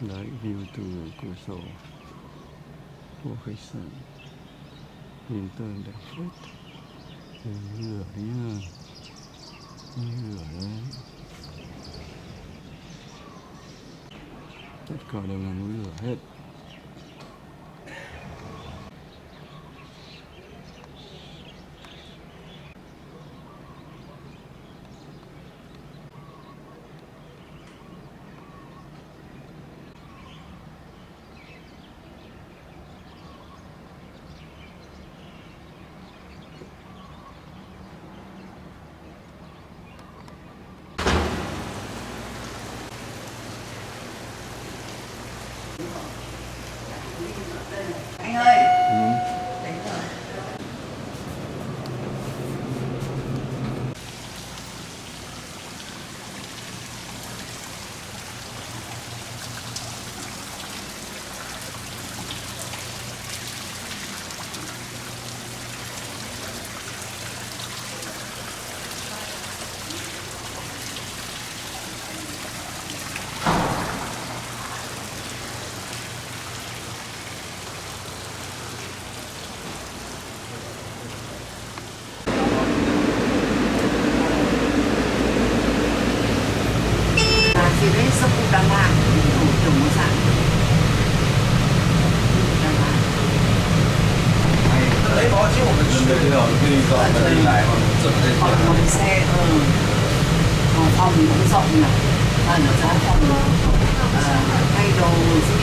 Đấy, view từ cửa sổ của khách sạn nhìn tường đẹp phết. Núi lửa đấy nha, núi lửa đấy, tất cả đều là núi lửa hết. Anh ơi. Ừ. Đấy rồi. Thì đấy sắp cũng đang làm kiểu một dạng đấy có chứ một cái chuyến đi dọn và đi lại mà dựng lên một cái xe phòng cũng rộng nhỉ, nó ra phòng thay đồ gì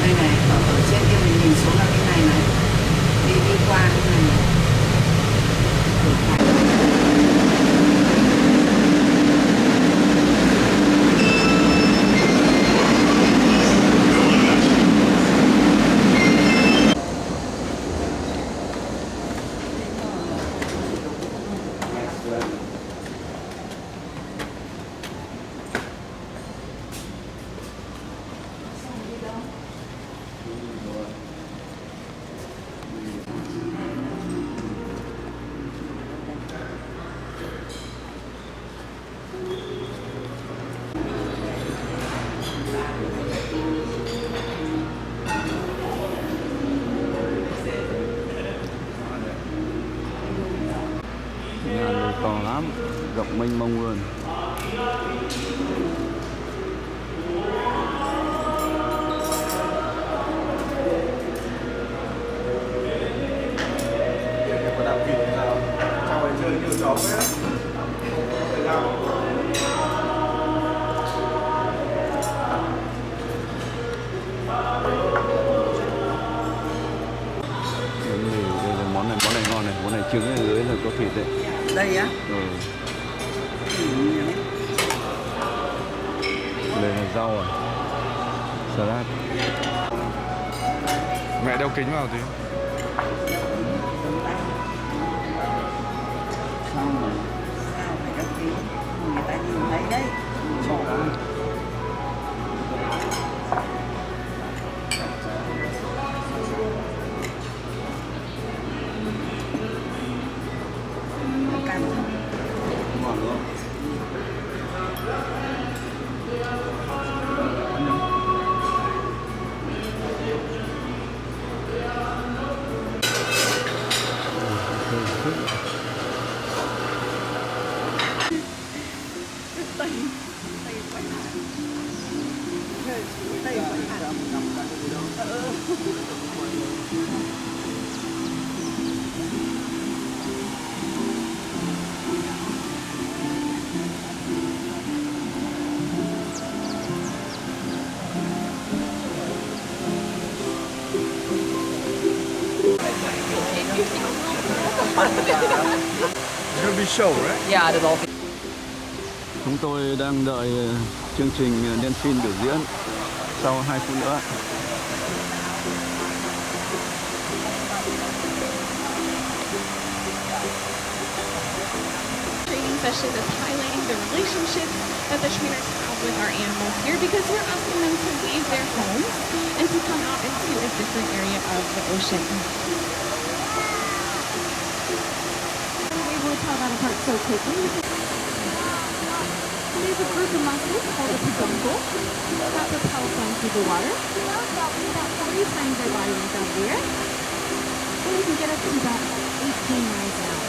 đây này, ở trên kia mình nhìn xuống là cái này này, đi qua cái này này. Nhà này to lắm, rộng mênh mông luôn. có đạp vịt nào trong này chơi nhiều chó hết thời gian Bánh mì, đây là món này ngon này, món này trứng ở dưới là có thịt đấy. Đây á? Ừ. Đây là rau à, salad. mẹ đeo kính vào tí Sao phải đăng ký, người ta nhìn thấy đấy. ngon đúng không? It's gonna be show, right? Yeah, the dolphin. Chúng tôi đang đợi chương trình delphin biểu diễn sau 2 phút nữa. Training session is highlighting the relationship that the trainers have with our animals here because we're asking them to leave their homes and to come out into a different area of the ocean. I'm able to tell that apart so quickly. There's a group of mussels called a peduncle that propels down through the water. About 3 times their body weight out of the air. And they can get up to about 18 miles an hour.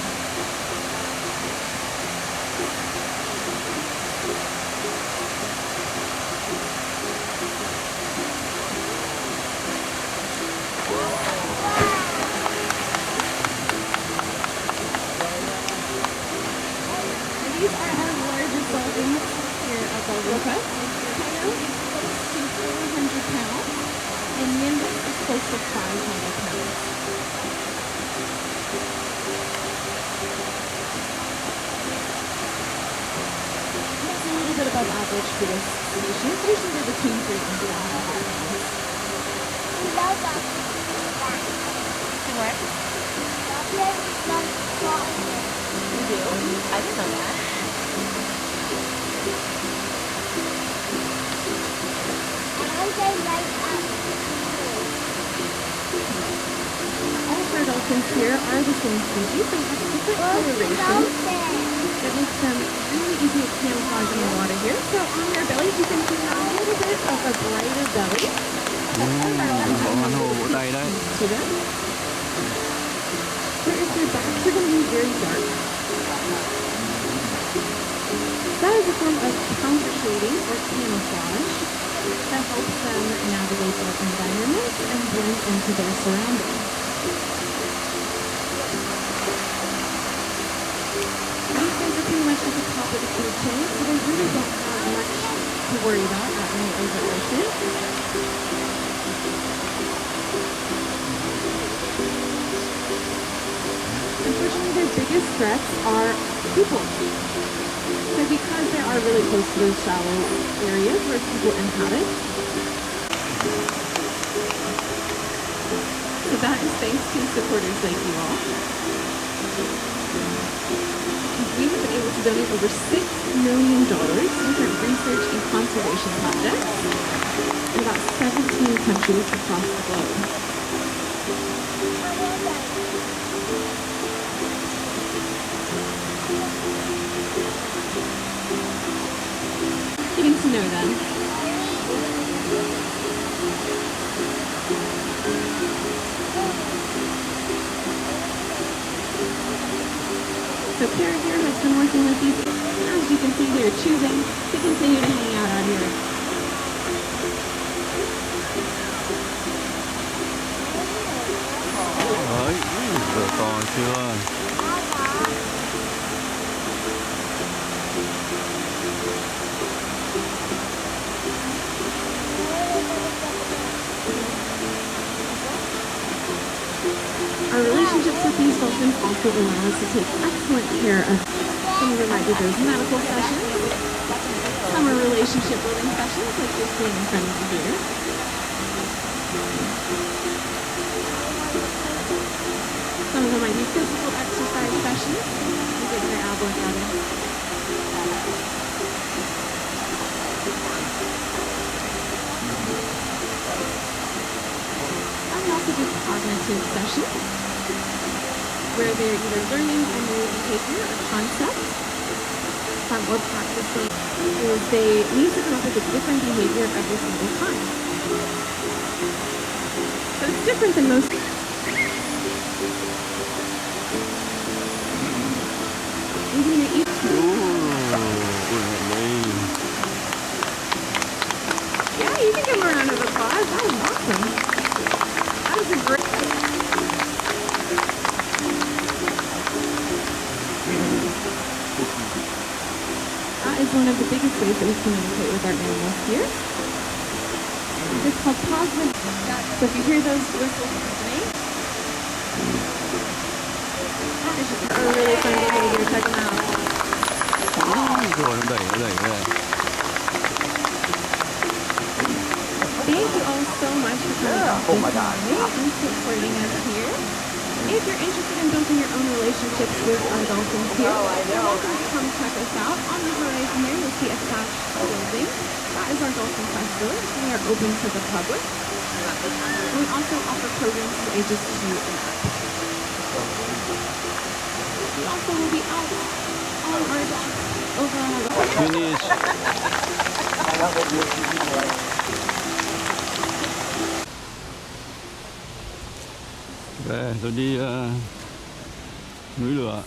These are our largest dolphins here at Dolphin Quest. Tail is close to 400 pounds, and Nimbus is close to 500 pounds. That's a little bit above average for this species. Usually they're between 3 and 400 pounds. What? You do? I didn't know that. All of our dolphins here are the same species. They have different colorations that makes them really easy to camouflage in the water here. So on their bellies you can see a little bit of a brighter belly. Bỏ hồ vỗ tay đấy. To them. Whereas their backs are going to be very dark. That is a form of counter shading or camouflage that helps them navigate their environment and blend into their surroundings. These guys are pretty much at the top of the food chain, so they really don't have much to worry about out in the open ocean. Unfortunately, their biggest threats are people. So because they are really close to those shallow areas where people inhabit. So that is thanks to supporters like you all. We have been able to donate over $6 million to different research and conservation projects in about 17 countries across the globe. Getting to know them. So Kara here has been working with these. As you can see, they're choosing to continue to hang out here. Đấy, vừa to chưa? Our relationships with these dolphins also allow us to take excellent care of some of them might be those medical sessions, some are relationship building sessions like you're seeing in front of you here. Some of them might be physical exercise sessions and getting their ab workout in. And we also do cognitive sessions, where they're either learning a new behavior or concept, or practicing is they need to come up with a different behavior every single time. So it's different than most. Even your each. Yeah, you can give them a round of applause. That was awesome. That was a great. That is one of the biggest ways that we communicate with our animals here. It's called positive. So if you hear those whistles happening, that is just a really fun behavior. Check them out. Rồi nó đẩy ra. Thank you all so much for coming out this morning and supporting us here. If you're interested in building your own relationships with our dolphins here, you're welcome to come check us out. On the horizon here, you'll see a thatched building. That is our Dolphin Quest Village. We are open to the public. We also offer programs for ages 2 and up. We also will be out on our docks over on our Finish. Về tôi đi núi lửa.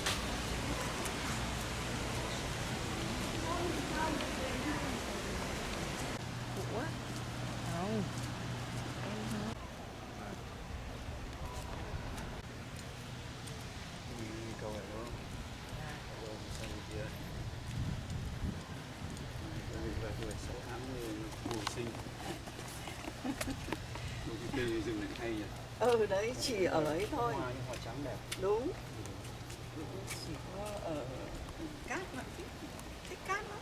Ừ đấy, chỉ ở ấy thôi. Hoa trắng đẹp. Đúng. Chỉ có ở cát mà thích cát lắm.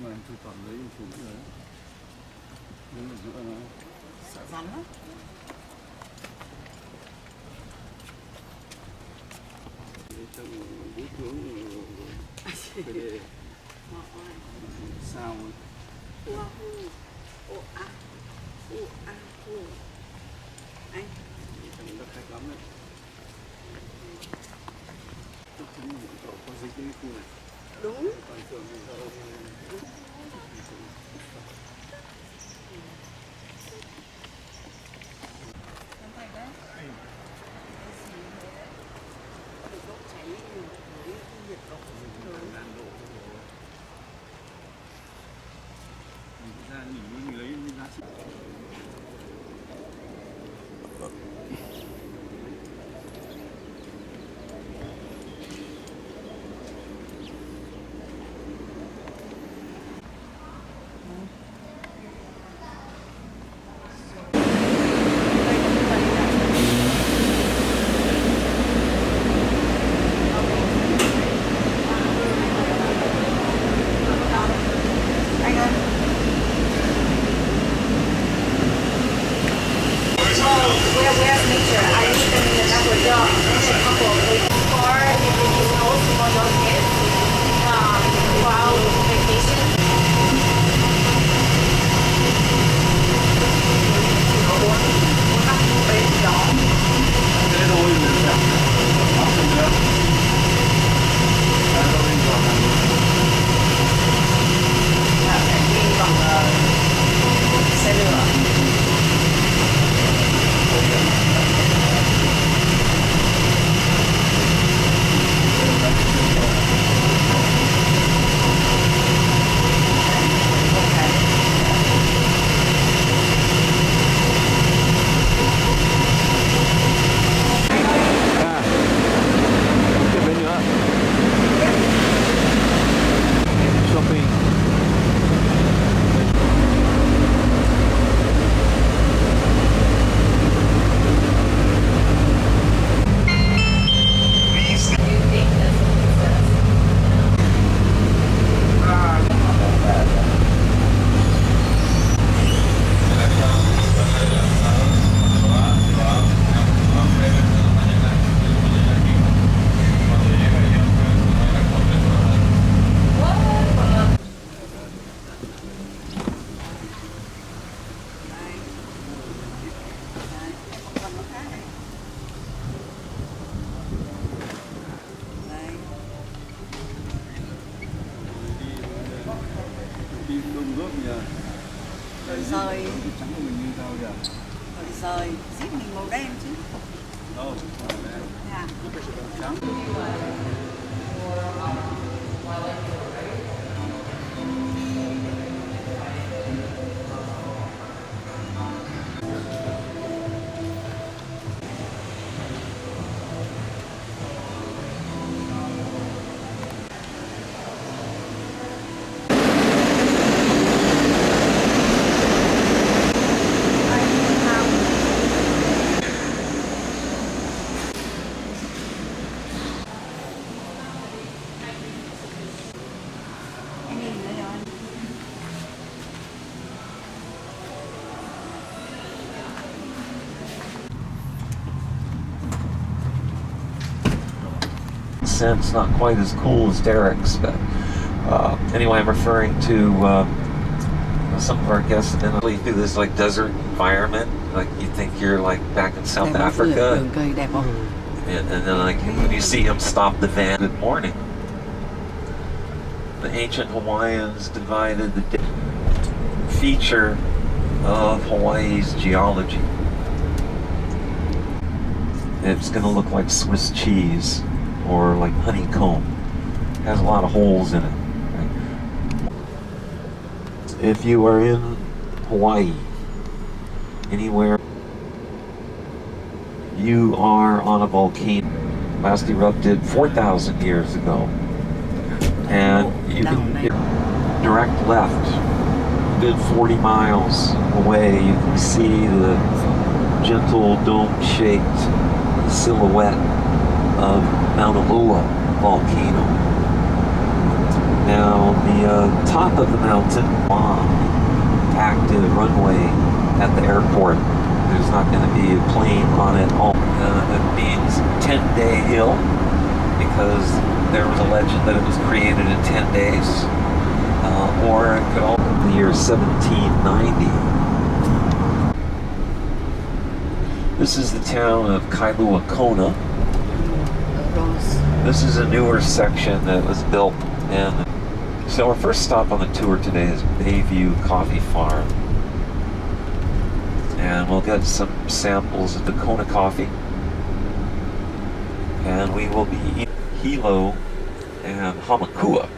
Mà tôi toàn lấy chụp rồi. Đứng ở giữa nó. Sợ rắn lắm. Trong bút tướng sao anh trong đất khách lắm đấy. Chắc chắn là cậu có dịch cái khu này. đúng. Còn thường thì cậu ra mình lấy giá trị. Where's nature? I need them in another job. There's a couple of places. Or if it is also for those kids while vacation. Đi bằng xe lửa. Tiếp đến nữa. Shopping. Đi đông rốt nhờ. Rời, Trắng của mình như sao kìa. rời, ship mình màu đen chứ. Đâu, Dạ. trắng. Anh nhìn đây rồi. Sense not quite as cool as Derek's, but anyway, I'm referring to some of our guests have been through this like desert environment, like you think you're like back in South Africa, Đường cây đẹp không? and then like when you see him stop the van, good morning. The ancient Hawaiians divided the feature of Hawaii's geology. It's going to look like Swiss cheese or like honeycomb. It has a lot of holes in it. If you are in Hawaii, anywhere, you are on a volcano. Last erupted 4,000 years ago. And you can direct left, good 40 miles away, you can see the gentle dome-shaped silhouette of Mauna Loa volcano. Now, the top of the mountain, active runway at the airport. There's not going to be a plane on it. It means 10-day hill because there was a legend that it was created in 10 days. Or it could all be the year 1790. This is the town of Kailua Kona. This is a newer section that was built. And so our first stop on the tour today is Bayview Coffee Farm. And we'll get some samples of the Kona coffee. And we will be eating Hilo and Hamakua.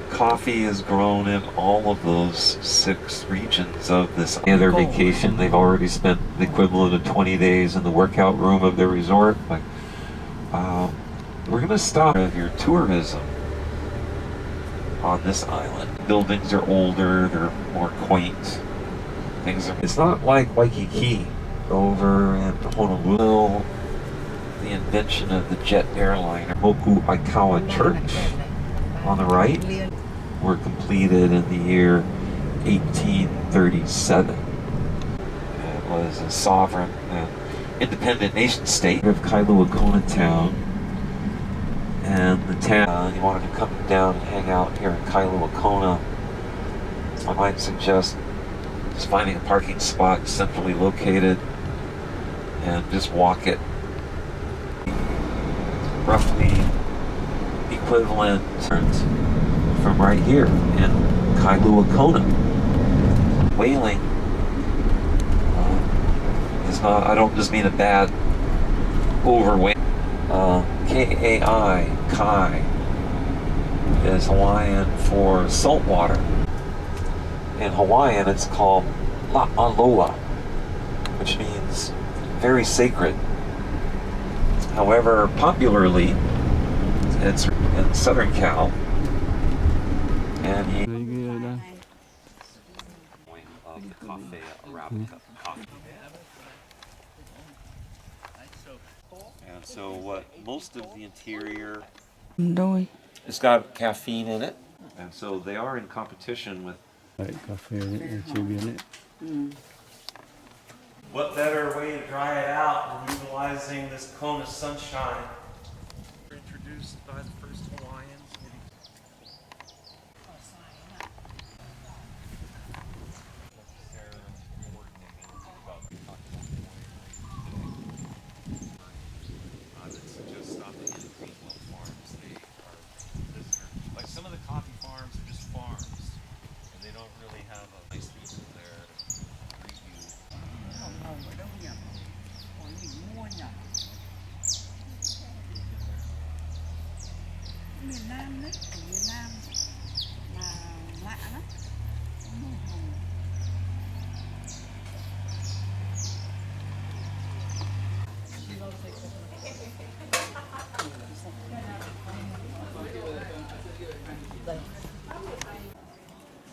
Coffee is grown in all of those 6 regions of this. And their vacation, they've already spent the equivalent of 20 days in the workout room of their resort. Like, we're going to stop at your tourism on this island. Buildings are older, they're more quaint. It's not like Waikiki over in Honolulu. The invention of the jet airliner, Moku Aikawa Church on the right, were completed in the year 1837. It was a sovereign and independent nation state of Kailua Kona town. And the town, you wanted to come down and hang out here in Kailua Kona, I might suggest just finding a parking spot centrally located and just walk it. Roughly equivalent from right here in Kailua Kona. Whaling is not, I don't just mean a bad overweight. K-A-I, kai, is Hawaiian for salt water. In Hawaiian, it's called la'aloa, which means very sacred. However, popularly, it's in Southern Cal, and of the Cafe Arabica coffee. And so what most of the interior, it's got caffeine in it, and so they are in competition with. What better way to dry it out than utilizing this Kona sunshine? Introduced by the first Hawaiians. Like some of the coffee farms are just farms, and they don't really have a nice people there to greet you. Miền Nam đấy, ở miền Nam mà lạ lắm.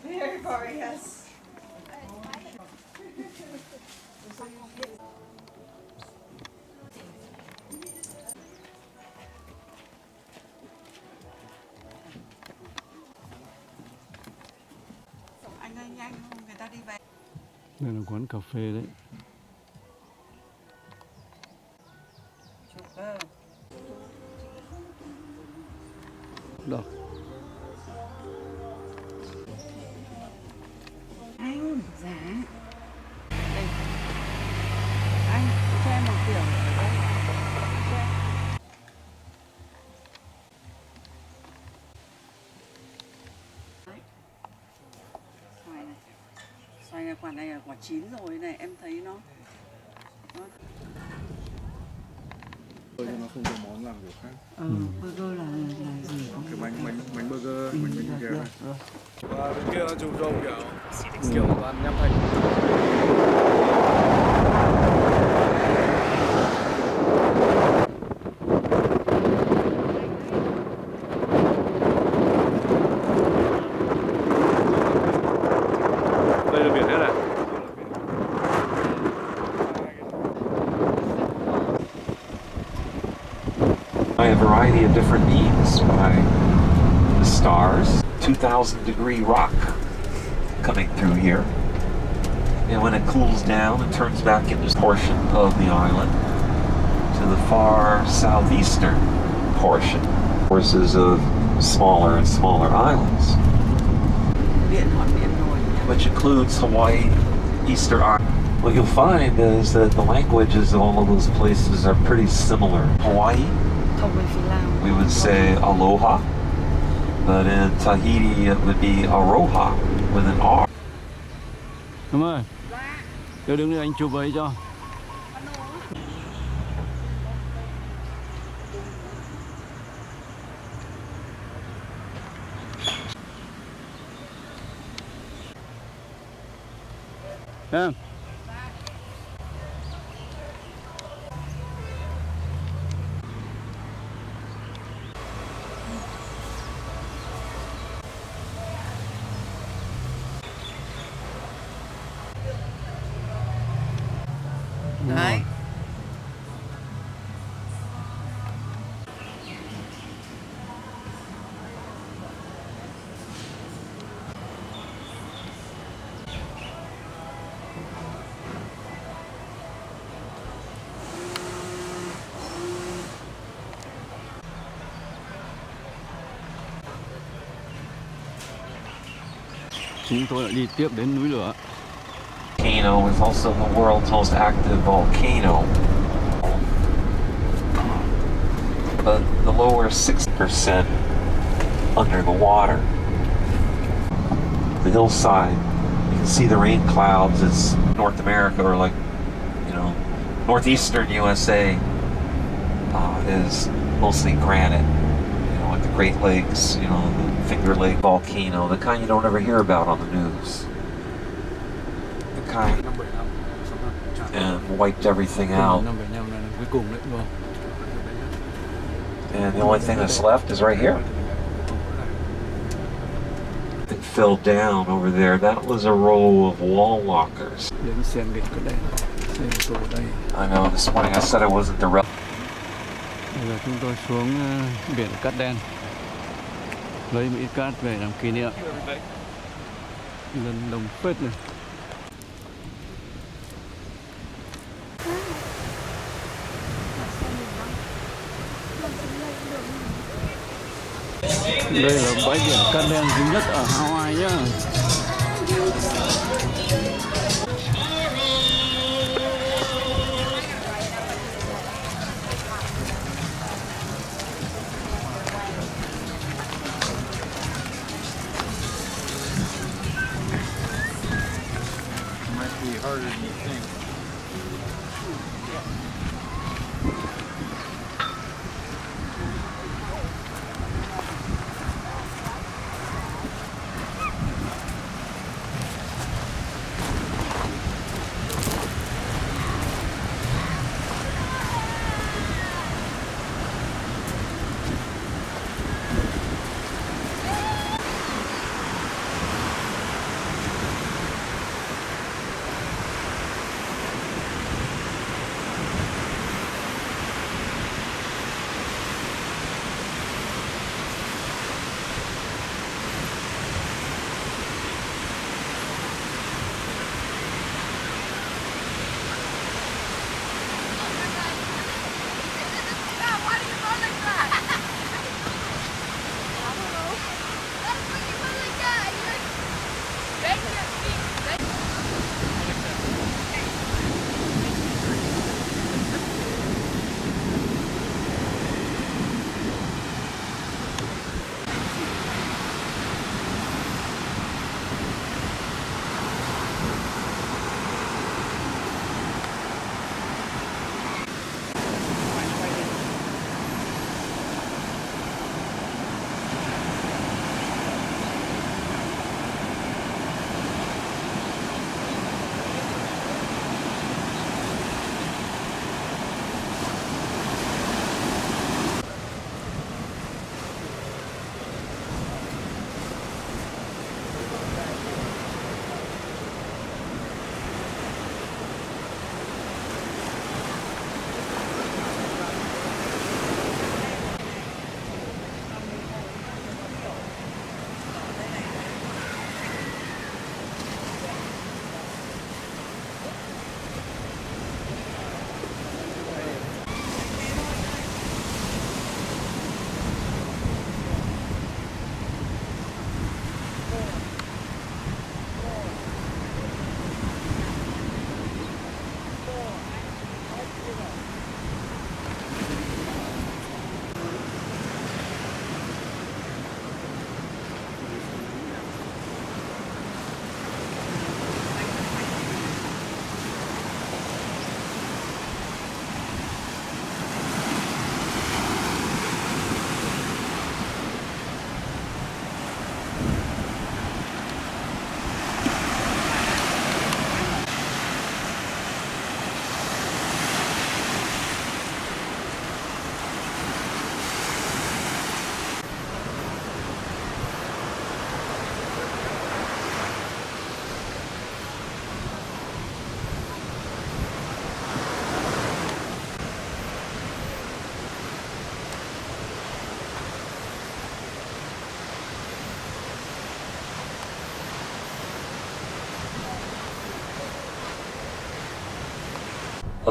Everybody has. Anh ơi nhanh, người ta đi về. Đây là quán cà phê đấy. Được. Anh, dạ. Đây. Anh, cho em một kiểu ở đây. Cho em. quả này là quả chín rồi này, em thấy nó nó không có món làm kiểu khác. Burger là gì? Cái bánh burger, bánh bánh Được, kia. được. Và bên kia nó trùng râu kiểu toàn nhâm thành. Đây là biển hết à? By a variety of different means, by the stars, 2,000-degree rock coming through here. And when it cools down, it turns back into a portion of the island to the far southeastern portion, courses of smaller and smaller islands, which includes Hawaii, Easter Island. What you'll find is that the languages of all of those places are pretty similar. Hawaii, we would say aloha, but in Tahiti it would be aroha with an R. Đúng rồi. Đưa đứng đây anh chụp ấy cho. Em. Đấy. Chúng tôi lại đi tiếp đến núi lửa. Volcano is also the world's most active volcano, but the lower 6% under the water. The hillside, you can see the rain clouds. It's North America, or like, northeastern USA is mostly granite, like the Great Lakes, the Finger Lake volcano, the kind you don't ever hear about on the news. The kind and wiped everything out. And the only thing that's left is right here. It fell down over there. That was a row of wall walkers. I know, this morning I said I wasn't the rep. Bây giờ chúng tôi xuống biển Cát Đen, lấy một ít cát về làm kỷ niệm. Lần đồng phết này. Đây là bãi biển Cát Đen duy nhất ở Hawaii nhá. Might be harder than you think.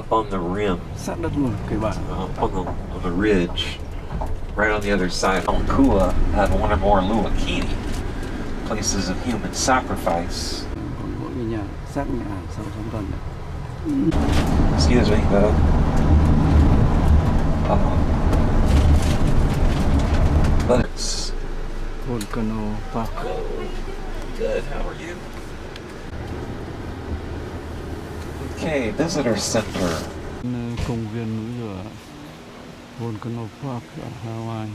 up on the rim, sát đất luôn kìa bạn. on the ridge, right on the other side. Kua had one or more luakini, places of human sacrifice. Còn mỗi cái nhà xác nhà sau sống gần này. Excuse me, but it's Volcano Park. good. How are you? Okay, visitor center. Công viên núi lửa Volcano Park ở Hawaii.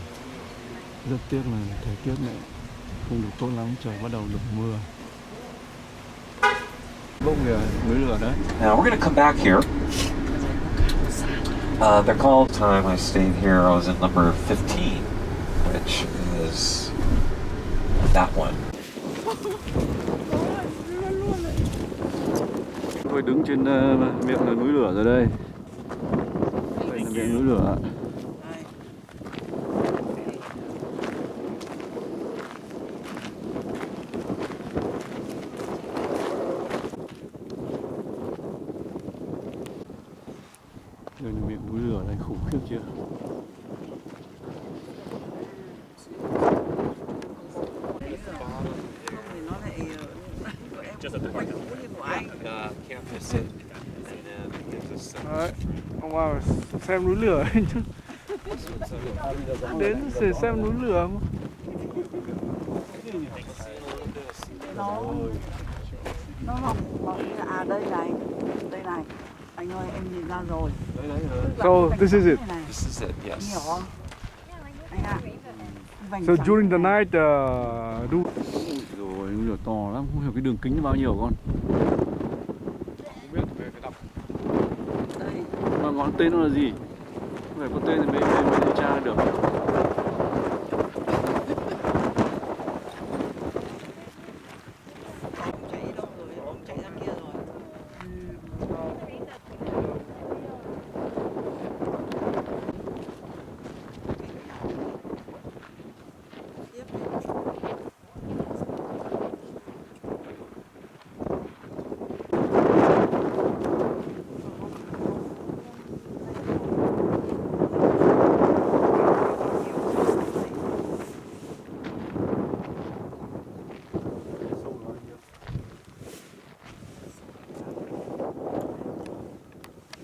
Rất tiếc là thời tiết này không được tốt lắm, trời bắt đầu đổ mưa. Bốc kìa, núi lửa đấy. Now we're gonna come back here. They're called. Time I stayed here, I was in number 15, which is that one. Tôi đứng trên miệng là núi lửa rồi đây. Đây là miệng núi lửa. Đây là miệng núi lửa này, khủng khiếp chưa? Đấy, ông vào xem núi lửa ấy chứ. Đến để xem núi lửa mà. Nó mỏng à đây này anh ơi em nhìn ra rồi. So this is it. This is it, yes. Hiểu không anh ạ? So during the night, do Rồi núi lửa to lắm, không hiểu cái đường kính nó bao nhiêu con. không biết về phải đọc. Đây Mà ngọn tên nó là gì? Không phải có tên thì mới điều tra được. ông chạy đâu rồi, ông chạy ra kia rồi.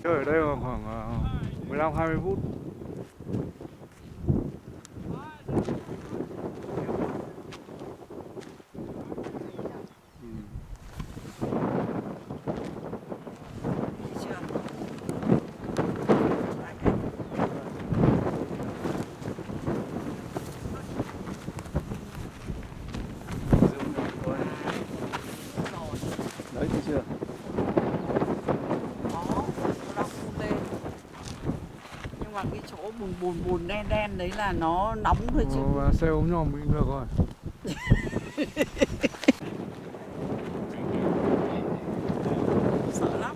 Chơi ở đây khoảng 15-20 phút. Đấy, thấy chưa? Nhưng mà cái chỗ bùn đen đấy là nó nóng thôi chứ. Và xe ốm nhòm bị ngược rồi. Sợ lắm.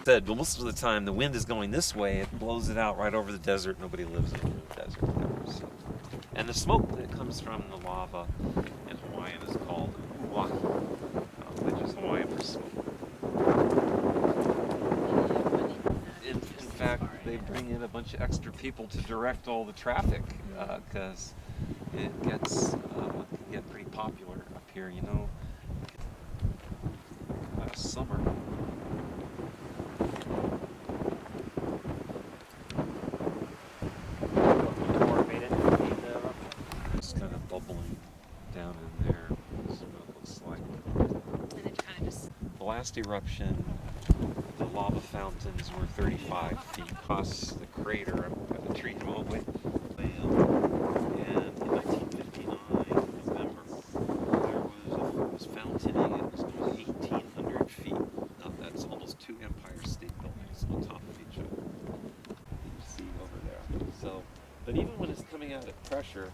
Said, but most of the time the wind is going this way, it blows it out right over the desert. Nobody lives in the desert there. So. And the smoke that comes from the lava in Hawaiian is called uwaki, which is Hawaiian for smoke. In fact, they bring in a bunch of extra people to direct all the traffic because it gets get pretty popular up here, you know. Last summer. It's kind of bubbling down in there. That's what it looks like. And it kind of just... The last eruption, the lava fountains were 35 feet across the crater at the tree Hawai. And in 1959, November, it was fountaining. It was going 1,800 feet. Now that's almost 2 Empire State Buildings on top of each other. You see over there. So, but even when it's coming out at pressure,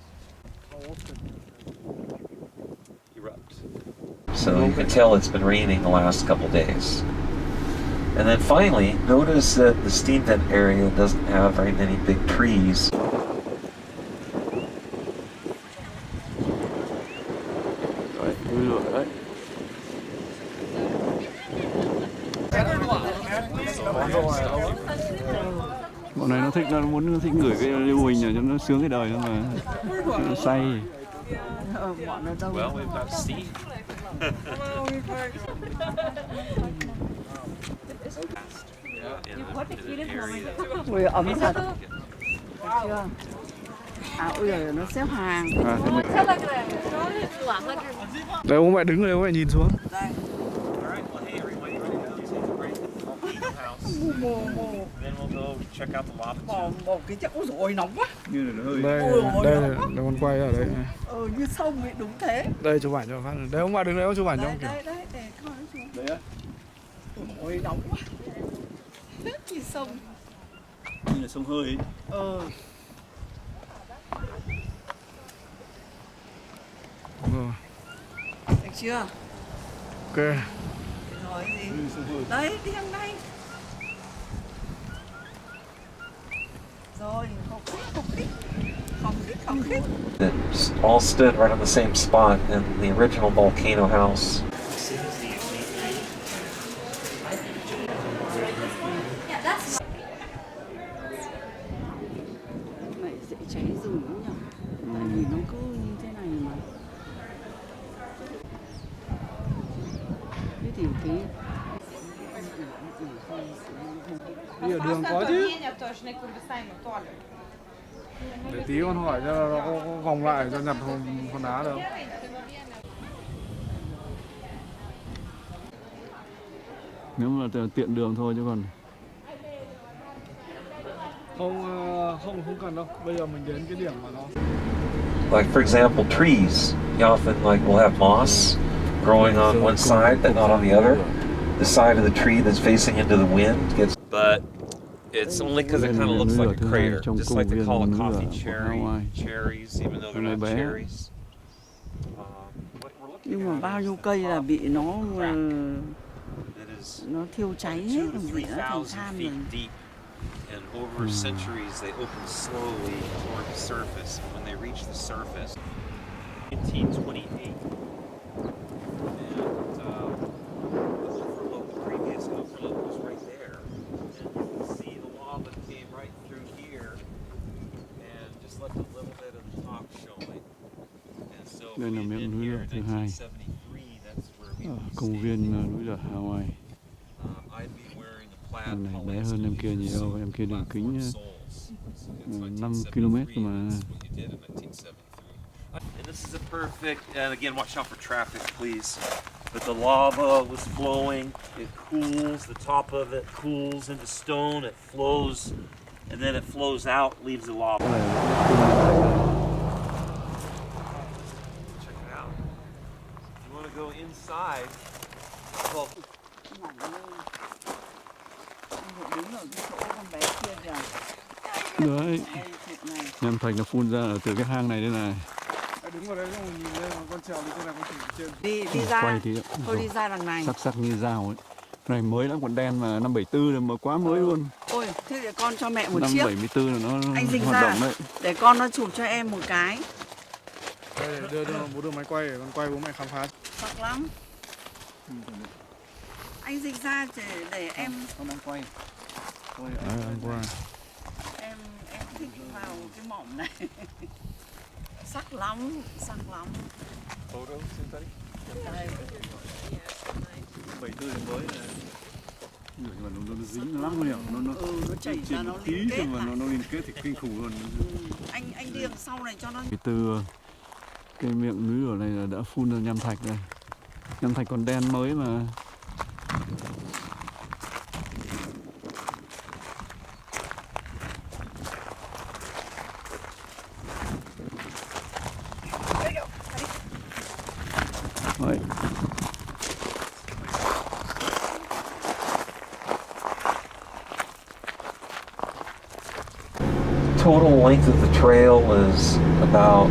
erupt. So you can tell it's been raining the last couple days. And then finally, notice that the steam vent area doesn't have very many big trees. Đấy, vui rồi đấy. Bọn này nó thích, nó thích ngửi cái lưu huỳnh này cho nó sướng cái đời nó mà nó say. Well, we've got steam. Ui, ấm thật. Chưa? À, ui giời, nó xếp hàng. Đấy, bố mẹ đứng rồi, bố mẹ nhìn xuống. Then we'll go check out the lava. Một cái chắc ui dồi nóng quá. Đây là con quay ở đây. Như sông ấy, đúng thế. Đây chụp ảnh cho phát. Đấy, ông bà đứng đấy, ông chụp ảnh cho ông kìa. Đây, để coi xuống. Đấy á. Ôi, nóng quá. Như sông. Như là sông hơi ấy. Rồi. Được chưa? Ok. Rồi gì? Đấy, đi hàng này. Rồi, không khít. That all stood right on the same spot in the original volcano house. Này sẽ cháy rừng lắm nhỉ? Tại vì nó cứ như thế này mà. Thế thì cái... Đi ở đường có chứ. Để tí con hỏi cho nó có vòng lại cho nhặt hòn đá được. Nếu mà tiện đường thôi chứ còn Không cần đâu. Bây giờ mình đến cái điểm mà nó. Like for example, trees. You often will have moss growing on one side but not on the other. The side of the tree that's facing into the wind gets. But it's only because it kind of looks like a crater, just like they call a coffee cherries, even though they're not cherries. Nhưng mà bao nhiêu cây là bị nó thiêu cháy hết, còn bị nó thành than rồi. And over centuries, they open slowly toward the surface. And when they reach the surface, 1928, and the previous overlook was right there. And you can see the lava came right through here and just left a little bit of the top showing. And so đây là miếng núi lửa thứ hai ở công viên núi lửa Hawaii. Em này bé hơn em kia nhiều, em kia đường kính 5 km mà. And this is a perfect, and again, watch out for traffic, please. But the lava was flowing, it cools, the top of it cools into stone, it flows, and then it flows out, leaves the lava. Check it out. If you want to go inside, well, Đấy, em Thành nó phun ra ở từ cái hang này đây này. Đứng vào đấy xong rồi nhìn lên con trèo đi trên này, con thử trên. Đi ra, quay thì thôi đi ra đằng này. sắc như dao ấy. Này mới lắm, còn đen mà năm 74 rồi mà quá mới luôn. Ôi, thế để con cho mẹ một năm chiếc. Năm 74 là nó anh Dinh hoạt ra, động đấy. để con nó chụp cho em một cái. Đây, bố đưa máy quay để con quay bố mẹ khám phá. Thật lắm. Anh Dinh ra để em. Con đang quay. Anh qua. Em thích vào cái mỏm này. Sắc lắm, sắc lắm. Đây. 74 đến mới này. Nhưng mà nó dính lắm không hiểu, nó chảy ra nó tí liên kết mà lại. nó liên kết thì kinh khủng luôn. Anh đi đằng sau này cho nó. Từ cái miệng núi ở này là đã phun ra nham thạch này. Nham thạch còn đen mới mà. Đấy. Total length of the trail is about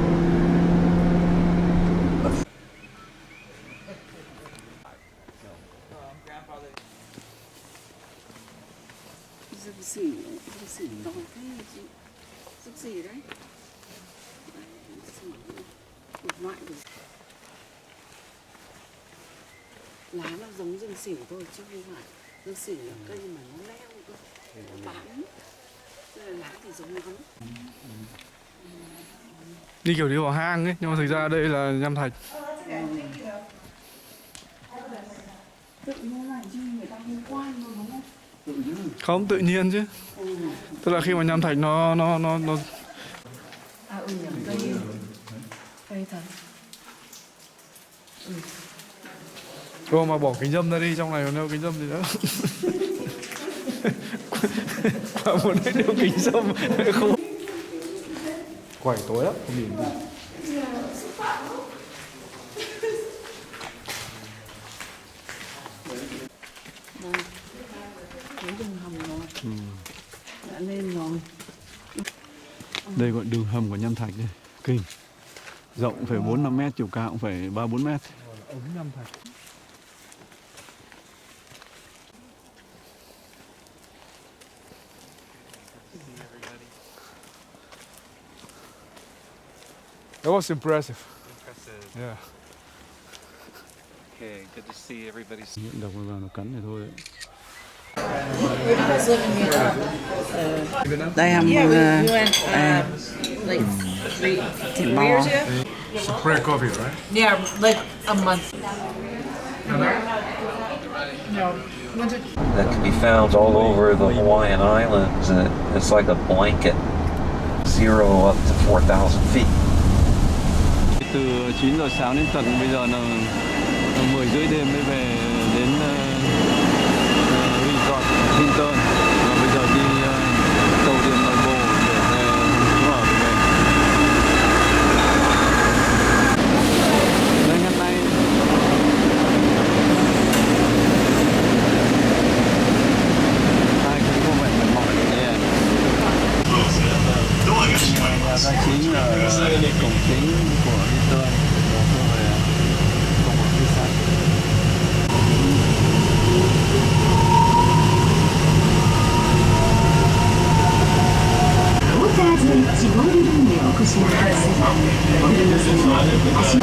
Rừng xỉ to thế chị. Rừng xỉ đấy. Một loại rồi. Lá nó giống rừng xỉu thôi chứ không phải. Rừng xỉu là cây mà nó leo cơ. Nó bám. Đây là lá thì giống lắm. Đi kiểu đi vào hang ấy, nhưng mà thực ra đây là nham thạch. Tự nhiên là chứ người ta không quan luôn đúng không? Không, tự nhiên chứ. Tức là khi mà nham thạch nó À nhỉ, cây thật. Cô mà bỏ kính dâm ra đi, trong này còn đeo kính dâm gì nữa. Quả muốn đeo kính dâm không. Quẩy tối lắm, không nhìn gì. Thấy đường hầm rồi. Đã lên rồi. Đây gọi đường hầm của nham thạch đây. Kinh. Rộng phải 4-5 mét, chiều cao cũng phải 3-4 mét. Ống nham thạch. That was impressive. Yeah. okay. Good to see everybody. Hiện độc nó vào nó cắn này thôi đấy. Đây hầm thịt bò. It's a prayer coffee, right? Yeah, like a month. That can be found all over the Hawaiian Islands, and it's like a blanket, 0 up to 4,000 feet. Từ 9 giờ sáng đến tận bây giờ là 10 rưỡi đêm mới về đến resort Hinton. Và bây giờ đi tàu điện nội bộ để xuống ở về. Đây ngày nay ai cũng có vẻ mệt mỏi đấy. Nhà ga chính là cổng chính của Hinton.ウォーターズエッジモールルームへお越しの際、お昼の際は足